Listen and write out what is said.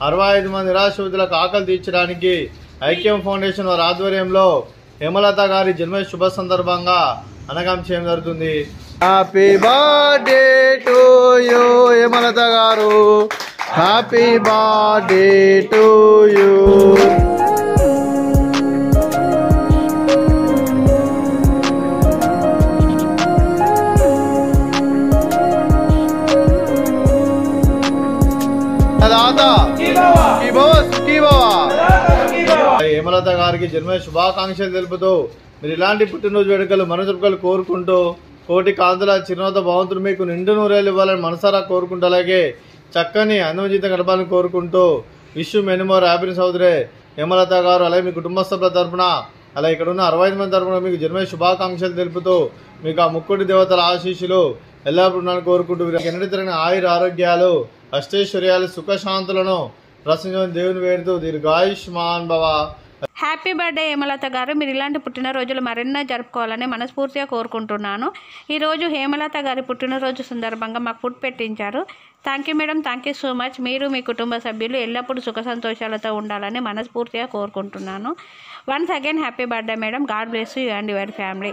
65 మంది నిరాశ్రితులకు ఆకలి తీర్చడానికి ఐక్యం ఫౌండేషన్ వారి ఆధ్వర్యంలో హేమలత గారి జన్మ శుభ సందర్భంగా అన్నదానం చేయడం జరుగుతుంది. Happy birthday to you Hemalatha గారు, happy birthday to you. Hemalatha గారికి జన్మ శుభాకాంక్షలు తెలుపుతూ మీరు ఇలాంటి పుట్టినరోజు వేడుకలు మనసుకలు కోరుకుంటూ కోటి కాంతుల చిరునవ్వుతో భగవంతుడు మీకు నిండు నూరేళ్ళు ఇవ్వాలని మనసారా కోరుకుంటూ అలాగే చక్కని అనుమజిత గడపాలని కోరుకుంటూ విష్ మెనీ మోర్ హ్యాపీనెస్ అవుతురే హేమలత గారు. అలాగే మీ కుటుంబ సభ్యుల తరఫున అలా ఇక్కడ ఉన్న 65 మంది తరఫున మీకు జన్మ శుభాకాంక్షలు తెలుపుతూ మీకు ఆ ముక్కోటి దేవతల ఆశీస్సులు ఎల్లప్పుడూ కోరుకుంటూ ఎన్నటి తరగిన ఆయుర ఆరోగ్యాలు అష్టైశ్వర్యాలు సుఖశాంతులను ప్రసంగం దేవుని వేడుతూ దీర్ఘాయుష్మాన్ భవ. హ్యాపీ బర్త్డే హేమలత గారు. మీరు ఇలాంటి పుట్టినరోజులు మరెన్నో జరుపుకోవాలని మనస్ఫూర్తిగా కోరుకుంటున్నాను. ఈరోజు హేమలత గారి పుట్టినరోజు సందర్భంగా మాకు ఫుడ్ పెట్టించారు. Thank you madam, thank you so much. మీరు మీ కుటుంబ సభ్యులు ఎల్లప్పుడూ సుఖ సంతోషాలతో ఉండాలని మనస్ఫూర్తిగా కోరుకుంటున్నాను. Once again happy birthday madam. God bless you and your family.